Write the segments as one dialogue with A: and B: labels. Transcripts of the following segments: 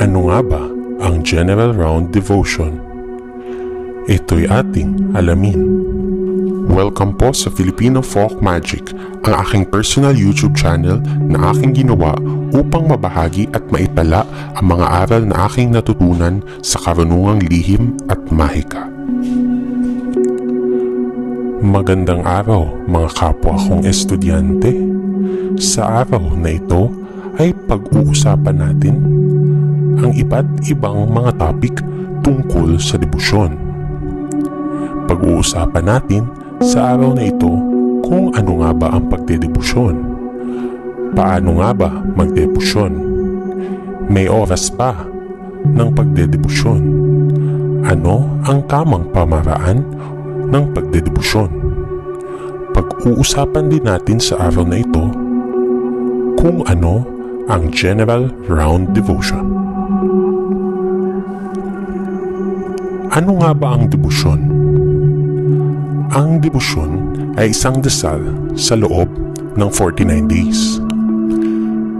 A: Ano nga ba ang General Round Devotion? Ito'y ating alamin. Welcome po sa Filipino Folk Magic, ang aking personal YouTube channel na aking ginawa upang mabahagi at maitala ang mga aral na aking natutunan sa karunungang lihim at mahika. Magandang araw mga kapwa kong estudyante. Sa araw na ito ay pag-uusapan natin ang iba't ibang mga topic tungkol sa debosyon. Pag-uusapan natin sa araw na ito kung ano nga ba ang pagdedebosyon. Paano nga ba magdebosyon? May oras pa ng pagdedebosyon. Ano ang tamang pamaraan ng pagdedebosyon? Pag-uusapan din natin sa araw na ito kung ano ang General Round Devotion. Ano nga ba ang debosyon? Ang debosyon ay isang dasal sa loob ng 49 days.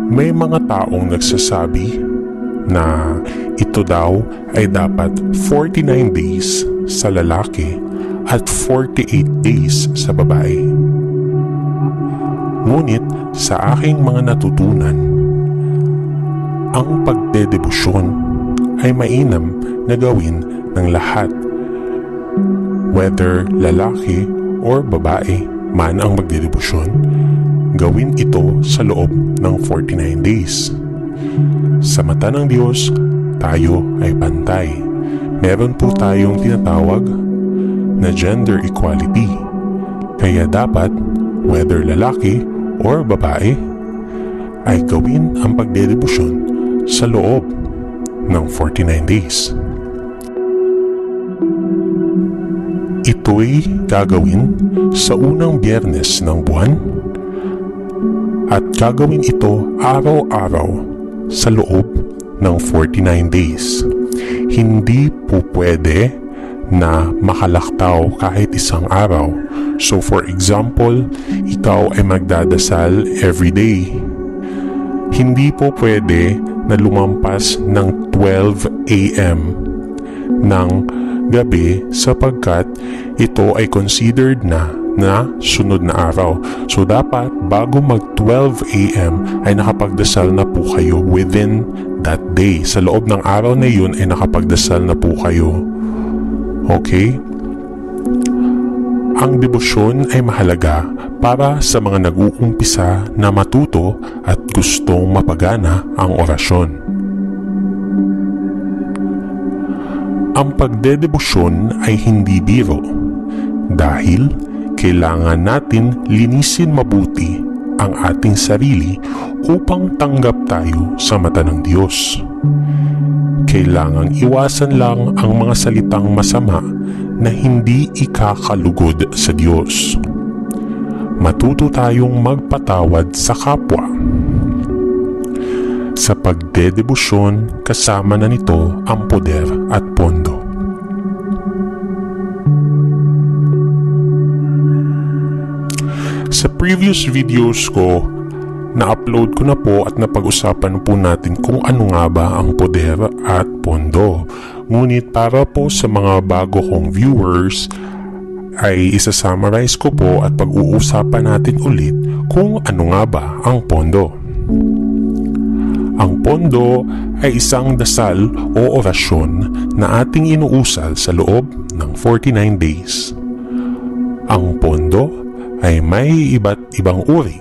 A: May mga taong nagsasabi na ito daw ay dapat 49 days sa lalaki at 48 days sa babae. Ngunit sa aking mga natutunan, ang pagdedebosyon ay mainam na gawin ng lahat, whether lalaki or babae man ang magdedebosyon. Gawin ito sa loob ng 49 days. Sa mata ng Diyos, tayo ay pantay. Meron po tayong tinatawag na gender equality. Kaya dapat, whether lalaki or babae, ay gawin ang pagdedebosyon sa loob ng 49 days. Ito'y gagawin sa unang biyernes ng buwan at gagawin ito araw-araw sa loob ng 49 days. Hindi po pwede na makalaktaw kahit isang araw. So for example, ikaw ay magdadasal every day. Hindi po pwede na lumampas ng 12 a.m. ng gabi sapagkat ito ay considered na sunod na araw. So dapat bago mag 12 a.m. ay nakapagdasal na po kayo within that day. Sa loob ng araw na yun ay nakapagdasal na po kayo. Okay? Ang debosyon ay mahalaga para sa mga nag-uumpisa na matuto at gustong mapagana ang orasyon. Ang pagdedebosyon ay hindi biro dahil kailangan natin linisin mabuti ang ating sarili upang tanggap tayo sa mata ng Diyos. Kailangang iwasan lang ang mga salitang masama na hindi ikakalugod sa Diyos. Matuto tayong magpatawad sa kapwa. Sa pagdedebosyon, kasama na nito ang poder at pondo. Sa previous videos ko, na-upload ko na po at napag-usapan po natin kung ano nga ba ang poder at pondo. Ngunit para po sa mga bago kong viewers, ay isa-summarize ko po at pag-uusapan natin ulit kung ano nga ba ang pondo. Ang pondo ay isang dasal o orasyon na ating inuusal sa loob ng 49 days. Ang pondo ay may iba't ibang uri.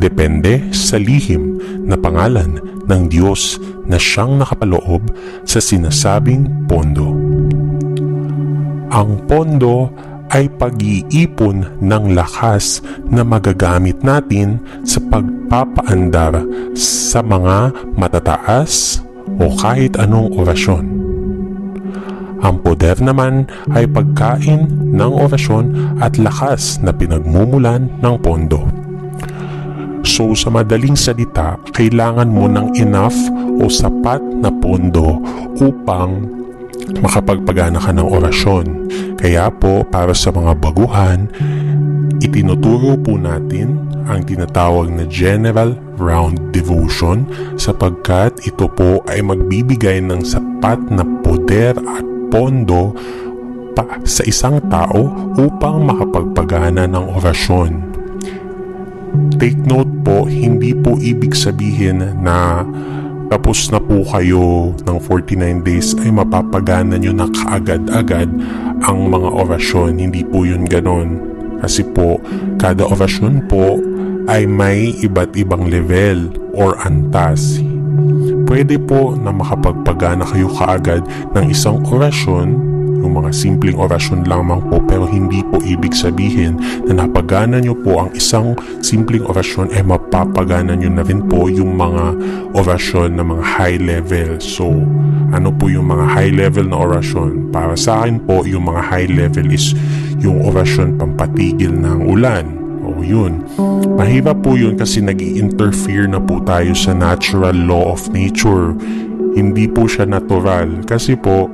A: Depende sa lihim na pangalan ng Diyos na siyang nakapaloob sa sinasabing pondo. Ang pondo ay pag-iipon ng lakas na magagamit natin sa pagpapaandar sa mga matataas o kahit anong orasyon. Ang poder naman ay pagkain ng orasyon at lakas na pinagmumulan ng pondo. So sa madaling salita, kailangan mo ng enough o sapat na pondo upang makapagpagana ka ng orasyon. Kaya po, para sa mga baguhan, itinuturo po natin ang tinatawag na General Round Devotion sapagkat ito po ay magbibigay ng sapat na poder at pondo sa isang tao upang makapagpagana ng orasyon. Take note po, hindi po ibig sabihin na tapos na po kayo ng 49 days ay mapapagana nyo na kaagad-agad ang mga orasyon. Hindi po yun ganon. Kasi po, kada orasyon po ay may iba't ibang level or antas. Pwede po na makapagpagana kayo kaagad ng isang orasyon, yung mga simpleng orasyon lamang po, pero hindi po ibig sabihin na napagana nyo po ang isang simpleng orasyon ay mapapagana nyo na rin po yung mga orasyon na mga high level. So, ano po yung mga high level na orasyon? Para sa akin po, yung mga high level is yung orasyon pampatigil ng ulan. O yun. Mahirap po yun kasi nag-i-interfere na po tayo sa natural law of nature. Hindi po siya natural. Kasi po,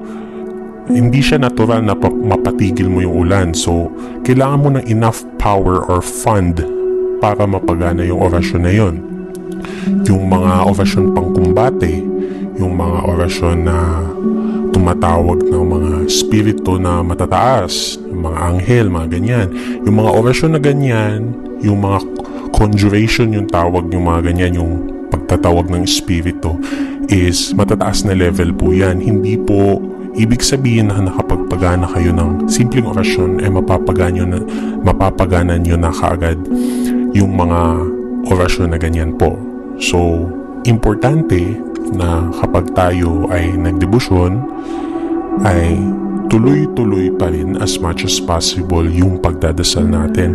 A: hindi siya natural na mapatigil mo yung ulan. So, kailangan mo ng enough power or fund para mapagana yung orasyon na yun. Yung mga orasyon pangkumbate, yung mga orasyon na tumatawag ng mga spirito na matataas, yung mga anghel, mga ganyan. Yung mga orasyon na ganyan, yung mga conjuration yung tawag, yung mga ganyan, yung pagtatawag ng spirito is matataas na level po yan. Hindi po ibig sabihin na nakapagpagana kayo ng simpleng orasyon ay mapapagana nyo na kaagad yung mga orasyon na ganyan po. So, importante na kapag tayo ay nagdebosyon ay tuloy-tuloy pa rin as much as possible yung pagdadasal natin.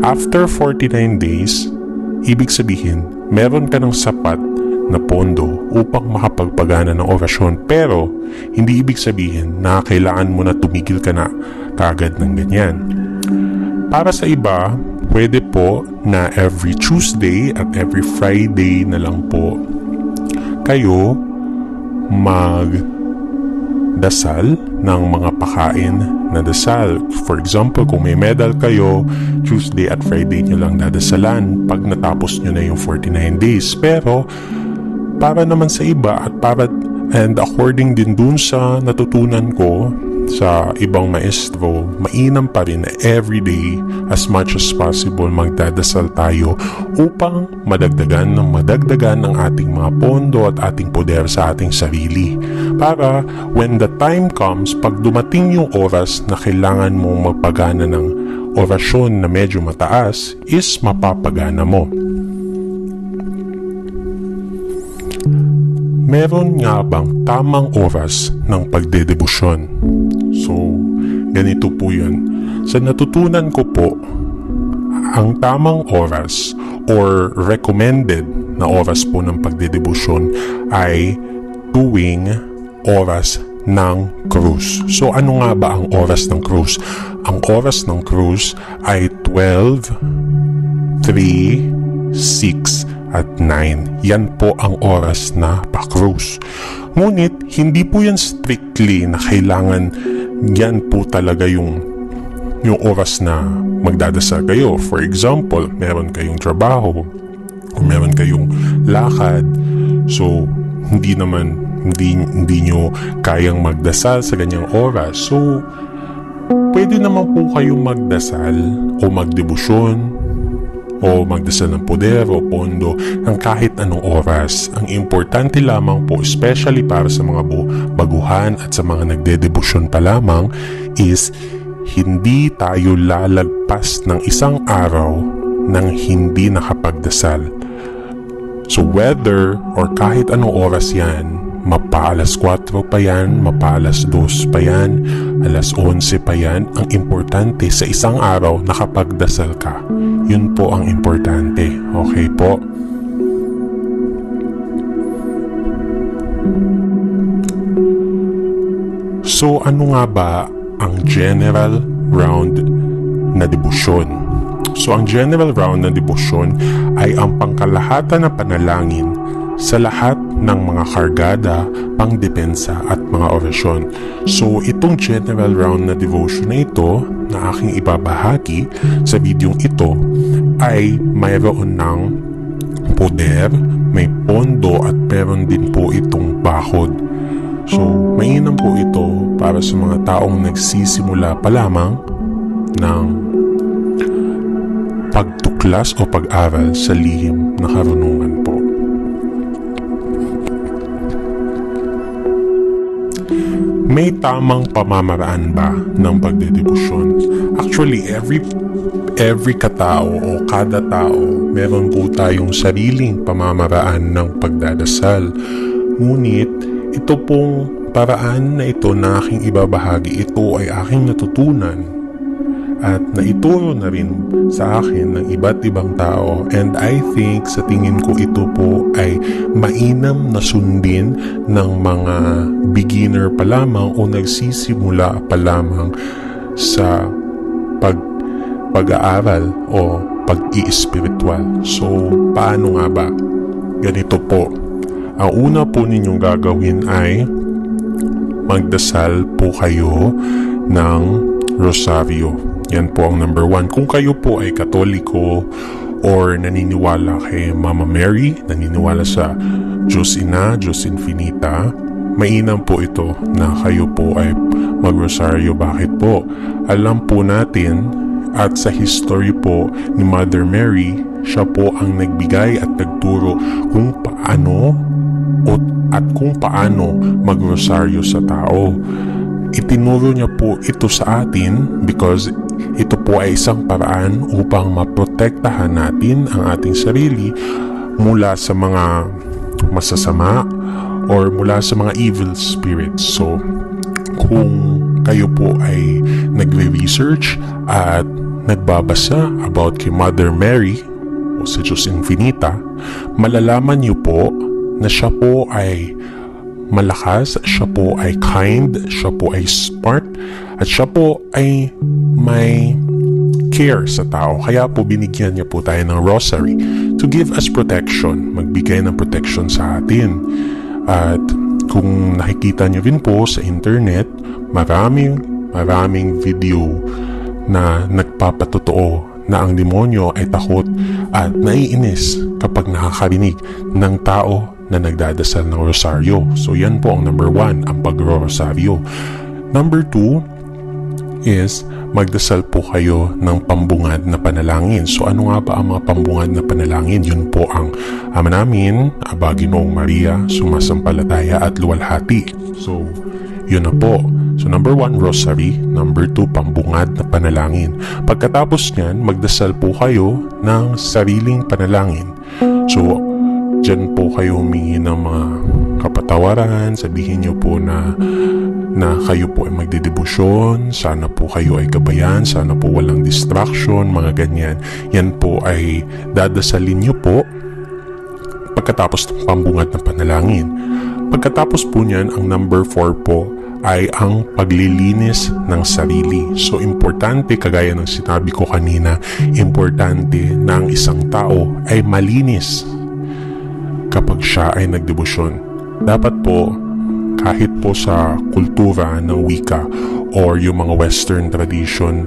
A: After 49 days, ibig sabihin, meron ka ng sapat na pondo upang makapagpagana ng orasyon, pero hindi ibig sabihin na kailangan mo na tumigil ka na kaagad ng ganyan. Para sa iba, pwede po na every Tuesday at every Friday na lang po kayo magdasal ng mga pakain na dasal. For example, kung may medal kayo, Tuesday at Friday nyo lang dadasalan pag natapos nyo na yung 49 days. Pero para naman sa iba and according din dun sa natutunan ko sa ibang maestro, mainam pa rin na everyday as much as possible magdadasal tayo upang madagdagan ng ating mga pondo at ating poder sa ating sarili. Para when the time comes, pag dumating yung oras na kailangan mong magpagana ng orasyon na medyo mataas, is mapapagana mo. Meron nga bang tamang oras ng pagdedebosyon? So, ganito po yun. Sa natutunan ko po, ang tamang oras or recommended na oras po ng pagdedebosyon ay tuwing oras ng krus. So, ano nga ba ang oras ng krus? Ang oras ng krus ay 12, 3, 6, at 9. Yan po ang oras na pa-krus. Ngunit, hindi po yan strictly na kailangan yan po talaga yung oras na magdadasal kayo. For example, meron kayong trabaho o meron kayong lakad. So, hindi nyo kayang magdasal sa ganyang oras. So, pwede naman po kayong magdasal o magdebosyon o magdasal ng poder o pondo ng kahit anong oras. Ang importante lamang po, especially para sa mga baguhan at sa mga nagdedebosyon pa lamang, is hindi tayo lalagpas ng isang araw nang hindi nakapagdasal. So whether or kahit anong oras yan, mapa-alas 4 pa yan, mapa-alas 2 pa yan, alas 11 pa yan, ang importante sa isang araw nakapagdasal ka. Yun po ang importante. Okay po? So ano nga ba ang general round na debosyon? So ang general round na debosyon ay ang pangkalahatan na panalangin sa lahat ng mga kargada, pangdepensa at mga orasyon. So itong general round na devotion na ito na aking ibabahagi sa videong ito ay mayroon ng poder, may pondo at meron din po itong bakod. So mainam po ito para sa mga taong nagsisimula pa lamang ng pagtuklas o pag-aral sa lihim na karunungan po. May tamang pamamaraan ba ng pagdedebosyon? Actually, every katao o kada tao, meron po tayong sariling pamamaraan ng pagdadasal. Ngunit, ito pong paraan na ito na aking ibabahagi, ito ay aking natutunan at naituro na rin sa akin ng iba't ibang tao, and I think sa tingin ko ito po ay mainam na sundin ng mga beginner pa lamang o nagsisimula pa lamang sa pag-aaral o pag-i-spiritual. So paano nga ba? Ganito po, ang una po ninyong gagawin ay magdasal po kayo ng rosaryo. Yan po ang number 1. Kung kayo po ay Katoliko or naniniwala kay Mama Mary, naniniwala sa Diyos Ina, Diyos Infinita, mainam po ito na kayo po ay magrosaryo. Bakit po? Alam po natin at sa history po ni Mother Mary, siya po ang nagbigay at nagturo kung paano kung paano magrosaryo sa tao. Itinuro niya po ito sa atin because ito po ay isang paraan upang maprotektahan natin ang ating sarili mula sa mga masasama or mula sa mga evil spirits. So, kung kayo po ay nagre-research at nagbabasa about kay Mother Mary o sa Diyos Infinita, malalaman niyo po na siya po ay malakas, siya po ay kind, siya po ay smart, at siya po ay may care sa tao. Kaya po binigyan niya po tayo ng rosary to give us protection, magbigay ng protection sa atin. At kung nakikita niyo rin po sa internet, maraming video na nagpapatotoo na ang demonyo ay takot at naiinis kapag nakakarinig ng tao na nagdadasal ng rosaryo. So yan po ang number 1, ang pagro-rosaryo. Number 2 is magdasal po kayo ng pambungad na panalangin. So ano nga ba ang mga pambungad na panalangin? Yun po ang Ama namin, Aba Ginoong Maria, sumasampalataya at luwalhati. So yun na po. So number 1, rosary. Number 2, pambungad na panalangin. Pagkatapos niyan, magdasal po kayo ng sariling panalangin. So diyan po kayo humingi ng mga kapatawaran, sabihin niyo po na kayo po ay magdedebosyon, sana po kayo ay gabayan, sana po walang distraction, mga ganyan. Yan po ay dadasalin niyo po pagkatapos ng pambungad ng panalangin. Pagkatapos po niyan, ang number 4 po ay ang paglilinis ng sarili. So importante, kagaya ng sinabi ko kanina, importante na ang isang tao ay malinis kapag siya ay nagdebosyon. Dapat po, kahit po sa kultura ng wika or yung mga western tradition,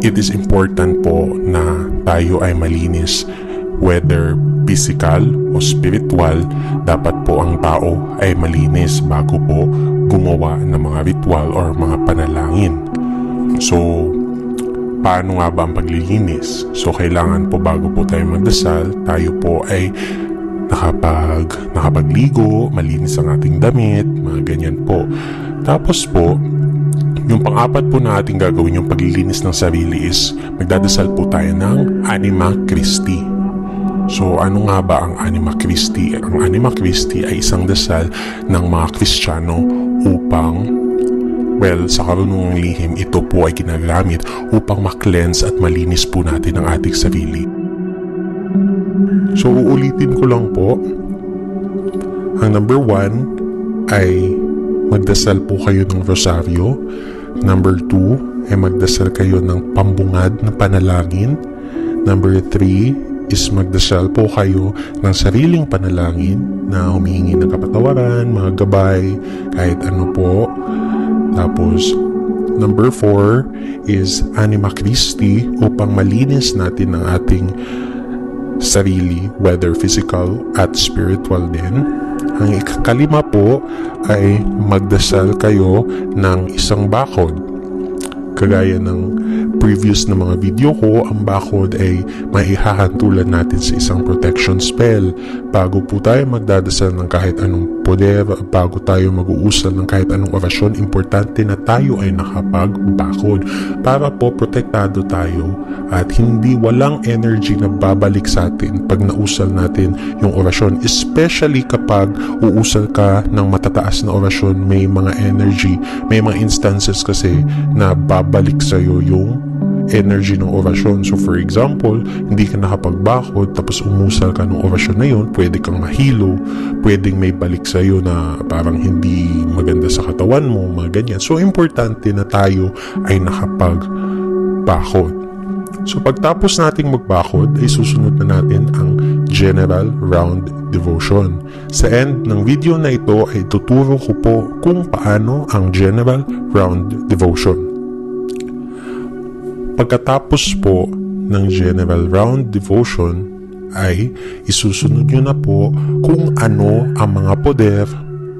A: it is important po na tayo ay malinis. Whether physical o spiritual, dapat po ang tao ay malinis bago po gumawa ng mga ritual or mga panalangin. So, paano nga ba ang paglilinis? So, kailangan po bago po tayo magdasal, tayo po ay nakapagligo, malinis ang ating damit, mga ganyan po. Tapos po, yung pang-apat po na ating gagawin, yung paglilinis ng sarili, is magdadasal po tayo ng Anima Christi. So ano nga ba ang Anima Christi? Ang Anima Christi ay isang dasal ng mga Kristiyano upang, sa karunungang lihim, ito po ay ginagamit upang ma-cleanse at malinis po natin ang ating sarili. So uulitin ko lang po, ang number 1 ay magdasal po kayo ng rosaryo. Number 2 ay magdasal kayo ng pambungad na panalangin. Number 3 is magdasal po kayo ng sariling panalangin na humihingi ng kapatawaran, mga gabay, kahit ano po. Tapos, number 4 is Anima Christi upang malinis natin ang ating sarili, whether physical at spiritual din. Ang ikakalima po ay magdasal kayo ng isang bakod. Kagaya ng previous na mga video ko, ang bakod ay maihahantulan natin sa isang protection spell. Bago po tayo magdadasal ng kahit anong poder, bago tayo mag-uusal ng kahit anong orasyon, importante na tayo ay nakapagbakod para po protektado tayo at hindi walang energy na babalik sa atin pag nausal natin yung orasyon. Especially kapag uusal ka ng matataas na orasyon, may mga energy, may mga instances kasi na babalik sa'yo yung energy ng orasyon. So for example, hindi ka nakapagbakod tapos umusal ka ng orasyon na yun, pwede kang mahilo, pwedeng may balik sa'yo na parang hindi maganda sa katawan mo, mga ganyan. So importante na tayo ay nakapagbakod. So pagtapos nating magbakod ay susunod na natin ang General Round Devotion. Sa end ng video na ito ay tuturo ko po kung paano ang General Round Devotion. Pagkatapos po ng General Round Devotion ay isusunod nyo na po kung ano ang mga poder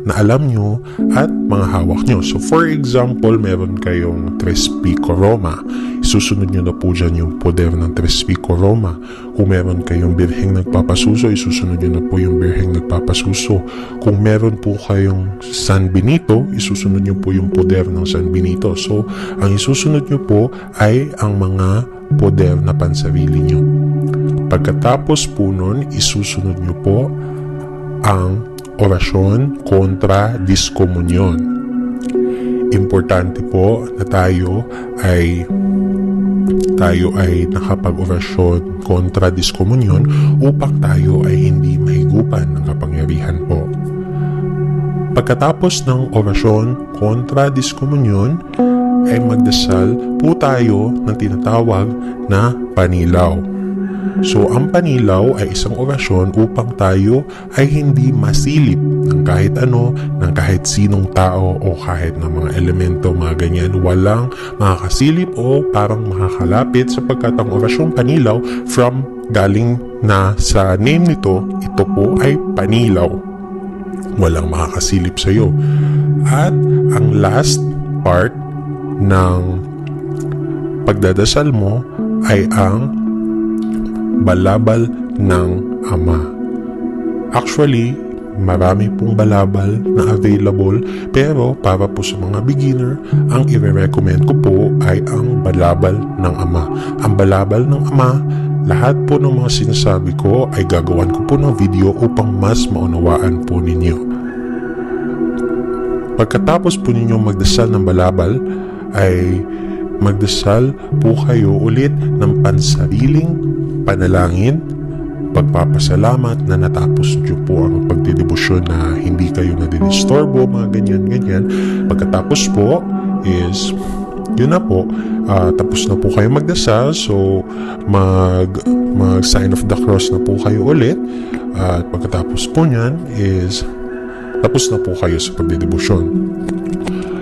A: na alam nyo at mga hawak nyo. So for example, meron kayong Tres Pico Roma. Isusunod nyo na po dyan yung poder ng Tres Pico Roma. Kung meron kayong Birheng Nagpapasuso, isusunod nyo na po yung Birheng Nagpapasuso. Kung meron po kayong San Benito, isusunod nyo po yung poder ng San Benito. So ang isusunod nyo po ay ang mga poder na pansarili nyo. Pagkatapos po nun, isusunod nyo po ang orasyon kontra diskomunyon. Importante po na tayo ay nakapag-orasyon kontra diskomunyon upang tayo ay hindi mahigupan ng kapangyarihan po. Pagkatapos ng orasyon kontra diskomunyon ay magdasal po tayo ng tinatawag na panilaw. So, ang panilaw ay isang orasyon upang tayo ay hindi masilip ng kahit ano, ng kahit sinong tao o kahit ng mga elemento, mga ganyan. Walang makakasilip o parang makakalapit sapagkat ang orasyong panilaw from galing na sa name nito, ito po ay panilaw. Walang makakasilip sa iyo. At ang last part ng pagdadasal mo ay ang balabal ng Ama. Actually, marami pong balabal na available, pero para po sa mga beginner, ang i-recommend ko po ay ang balabal ng Ama. Ang balabal ng Ama, lahat po ng mga sinasabi ko ay gagawan ko po ng video upang mas maunawaan po ninyo. Pagkatapos po ninyo magdasal ng balabal, ay magdasal po kayo ulit ng pansariling panalangin, pagpapasalamat na natapos nyo po ang pagdedebosyon na hindi kayo nadidisturbo, mga ganyan-ganyan. Pagkatapos po is, yun na po, tapos na po kayo magdasal, so mag-sign of the cross na po kayo ulit. At pagkatapos po nyan is, tapos na po kayo sa pagdedebosyon.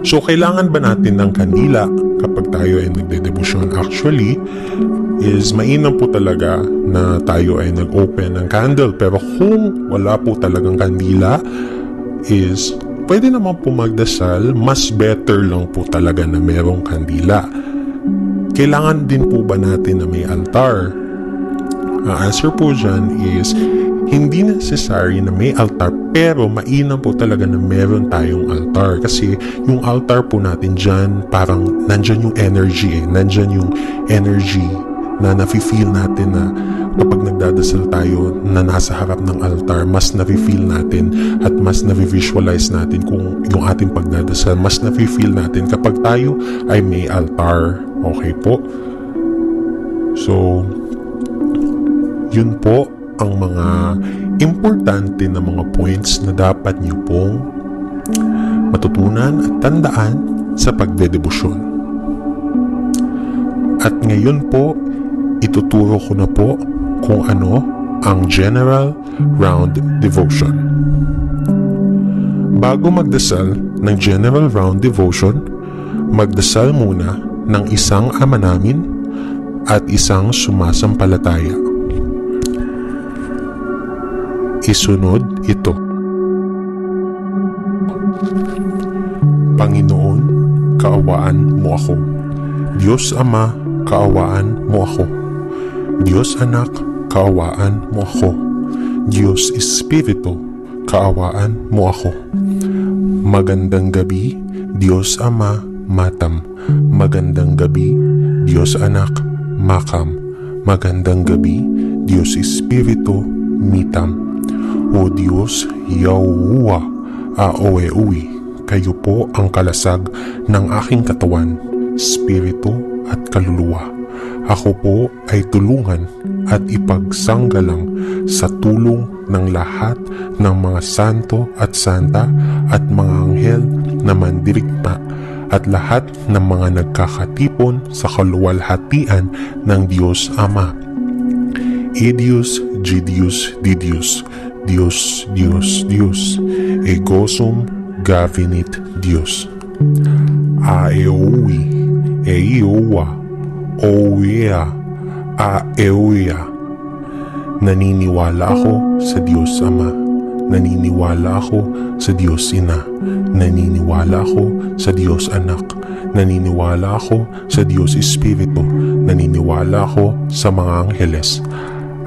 A: So, kailangan ba natin ng kandila kapag tayo ay nagdedebosyon? Actually, is mainam po talaga na tayo ay nag-open ng candle. Pero kung wala po talagang kandila, is pwede naman po magdasal. Mas better lang po talaga na merong kandila. Kailangan din po ba natin na may altar? Ang answer po dyan is hindi necessary na may altar, pero mainam po talaga na meron tayong altar. Kasi yung altar po natin dyan, parang nandyan yung energy nandyan yung energy na nafe-feel natin na kapag nagdadasal tayo na nasa harap ng altar, mas nafe-feel natin at mas nafe-visualize natin kung yung ating pagdadasal, mas nafe-feel natin kapag tayo ay may altar. Okay po? So, yun po ang mga importante na mga points na dapat niyo pong matutunan at tandaan sa pagdedebosyon. At ngayon po, ituturo ko na po kung ano ang General Round Devotion. Bago magdasal ng General Round Devotion, magdasal muna ng isang Ama Namin at isang sumasampalataya. Isunod ito. Panginoon, kaawaan mo ako. Diyos Ama, kaawaan mo ako. Diyos Anak, kaawaan mo ako. Diyos Espiritu, kaawaan mo ako. Magandang gabi, Diyos Ama, Matam. Magandang gabi, Diyos Anak, Makam. Magandang gabi, Diyos Espiritu, Mitam. O Diyos, Yahuwah, Aoeui, kayo po ang kalasag ng aking katawan, espiritu at kaluluwa. Ako po ay tulungan at ipagsanggalang sa tulong ng lahat ng mga santo at santa at mga anghel na mandirigma at lahat ng mga nagkakatipon sa kaluwalhatian ng Diyos Ama. Edius, Gidius, Didius, Dios, Dios, Dios, Egosum, Gavinit Dios. Aeui, Eiowa, Ouea, Aeuea. Naniniwala ako sa Diyos Ama. Naniniwala ako sa Diyos Ina. Naniniwala ako sa Diyos Anak. Naniniwala ako sa Diyos Espiritu. Naniniwala ako sa mga angheles.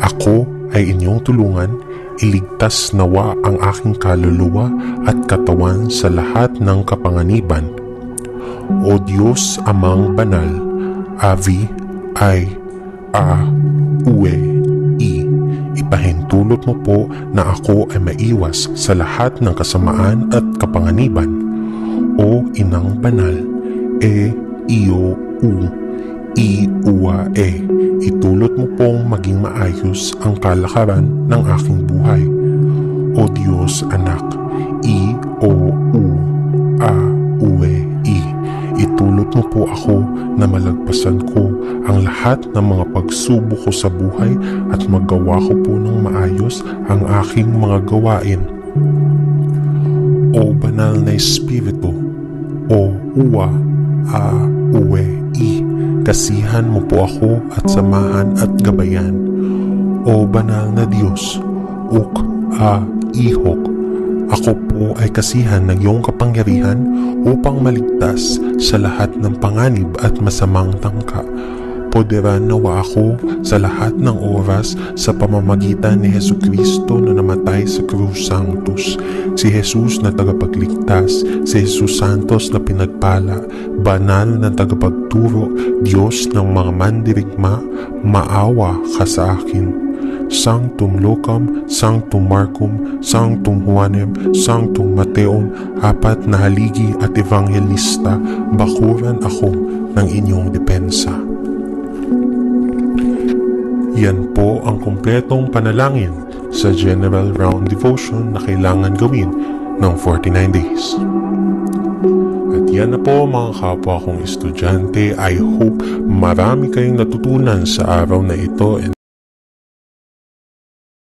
A: Ako ay inyong tulungan. Iligtas nawa ang aking kaluluwa at katawan sa lahat ng kapanganiban. O Diyos Amang Banal, Avi, Ay, A, Ue, I, ipahintulot mo po na ako ay maiwas sa lahat ng kasamaan at kapanganiban. O Inang Banal, E, Iyo, U, I, Ua, E, itulot mo pong maging maayos ang kalakaran ng aking buhay. O Diyos Anak, I, O, U, A, Ue, I, itulot mo po ako na malagpasan ko ang lahat ng mga pagsubok ko sa buhay at magawa ko po ng maayos ang aking mga gawain. O Banal na Espiritu, O Ua, A, Ue, I, kasihan mo po ako at samahan at gabayan. O Banal na Diyos, Uk, A, Ihok, ako po ay kasihan ng iyong kapangyarihan upang maligtas sa lahat ng panganib at masamang tangka. Poderan nawa ako sa lahat ng oras sa pamamagitan ni Jesucristo na namatay sa Cruz Sanctus. Si Jesus na tagapagligtas, si Jesus Santos na pinagpala, banal na tagapagturo, Diyos ng mga mandirigma, maawa ka sa akin. Sanctum Locum, Sanctum Marcum, Sanctum Juanem, Sanctum Mateum, apat na haligi at evangelista, bakuran ako ng inyong depensa. Yan po ang kumpletong panalangin sa General Round Devotion na kailangan gawin ng 49 days. At yan na po mga kapwa kong estudyante. I hope marami kayong natutunan sa araw na ito.